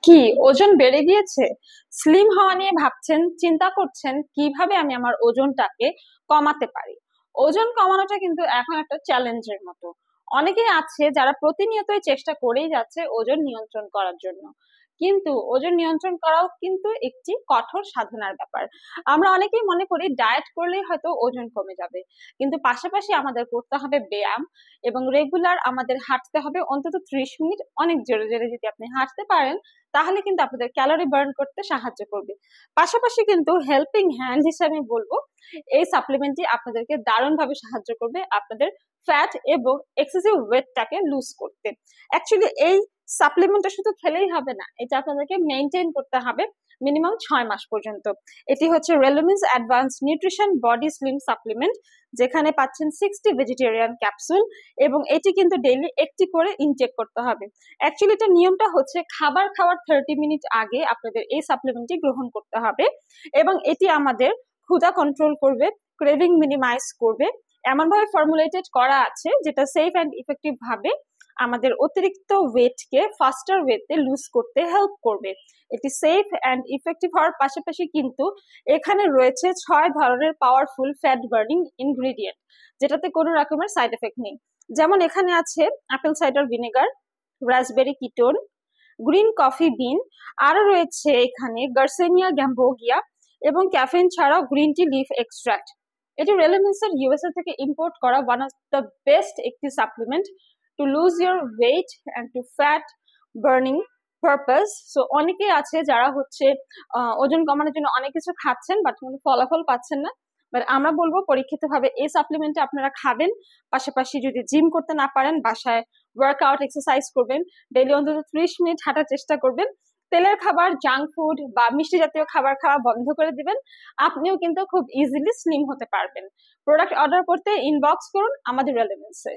কি ওজন বেড়ে গিয়েছে? স্লিম হওয়া নিয়ে ভাবছেন, চিন্তা করছেন কিভাবে আমি আমার ওজনটাকে কমাতে পারি। ওজন কমানোটা কিন্তু এখন একটা চ্যালেঞ্জের মতো। অনেকেই আছে যারা প্রতিনিয়তই চেষ্টা করেই যাচ্ছে ওজন নিয়ন্ত্রণ করার জন্য, কিন্তু ওজন নিয়ন্ত্রণ করাও কিন্তু একটি কঠোর সাধনার ব্যাপার। আমরা অনেকেই মনে করি ডায়েট করলেই হয়তো ওজন কমে যাবে, কিন্তু পাশাপাশি আমাদের করতে হবে ব্যায়াম এবং রেগুলার আমাদের হাঁটতে হবে অন্তত 30 মিনিট। অনেক জোরে জোরে যদি আপনি হাঁটতে পারেন তাহলে কিন্তু আপনাদের ক্যালোরি বার্ন করতে সাহায্য করবে। পাশাপাশি কিন্তু হেল্পিং হ্যান্ড হিসেবে বলবো, এই সাপ্লিমেন্টটি আপনাদেরকে দারুণভাবে সাহায্য করবে আপনাদের ফ্যাট এবং এক্সেসিভ ওয়েটটাকে লুজ করতে। অ্যাকচুয়ালি এই সাপ্লিমেন্টটা শুধু খেলেই হবে না, এটা আপনাদেরকে মেনটেন করতে হবে মিনিমাম 6 মাস পর্যন্ত। এটি হচ্ছে রেলুমিন্স advance nutrition body slim supplement, যেখানে পাচ্ছেন 60 ভেজিটেরিয়ান ক্যাপসুল এবং এটি কিন্তু ডেইলি একটি করে ইনটেক করতে হবে। অ্যাকচুয়ালি এটা নিয়মটা হচ্ছে খাবার খাওয়ার 30 মিনিট আগে আপনাদের এই সাপ্লিমেন্টটি গ্রহণ করতে হবে এবং এটি আমাদের ক্ষুধা কন্ট্রোল করবে, ক্রেভিং মিনিমাইজ করবে। এমন ভাবে ফর্মুলেটেড করা আছে যেটা সেফ অ্যান্ড ইফেক্টিভ ভাবে আমাদের অতিরিক্ত ওয়েটকে ফাস্টার ওয়েতে লুজ করতে হেল্প করবে। এটি সেফ অ্যান্ড ইফেক্টিভ হওয়ার পাশাপাশি কিন্তু এখানে রয়েছে 6 ধরনের পাওয়ারফুল ফ্যাট বার্নিং ইনগ্রিডিয়েন্ট, যেটাতে কোনো রকমের সাইড এফেক্ট নেই। যেমন এখানে আছে apple cider vinegar, raspberry ketone, green coffee bean, আরো রয়েছে এখানে গার্সেনিয়া গ্যাম্বোগিয়া এবং ক্যাফেইন ছাড়াও গ্রিন টি লিফ এক্সট্রাক্ট। এটি রেলেভেন্সের ইউএসএ থেকে ইম্পোর্ট করা ওয়ান অফ দ্য বেস্ট একটি supplement to lose your weight and to fat burning purpose. So অনেকেই আছে যারা হচ্ছে ওজন কমানোর জন্য অনেক কিছু খাচ্ছেন বাট কোনো ফলাফল পাচ্ছেন না। বাট আমরা বলবো পরীক্ষিত ভাবে এই সাপ্লিমেন্টটা আপনারা খাবেন। পাশাপাশি যদি জিম করতে না পারেন, বাসায় ওয়ার্কআউট এক্সারসাইজ করবেন, ডেইলি অন্তত 30 মিনিট হাঁটার চেষ্টা করবেন। তেলের খাবার, জাঙ্ক ফুড বা মিষ্টি জাতীয় খাবার খাওয়া বন্ধ করে দিবেন। আপনিও কিন্তু খুব ইজিলি স্লিম হতে পারবেন। প্রোডাক্ট অর্ডার করতে ইনবক্স করুন আমাদের রেলেভেন্সে।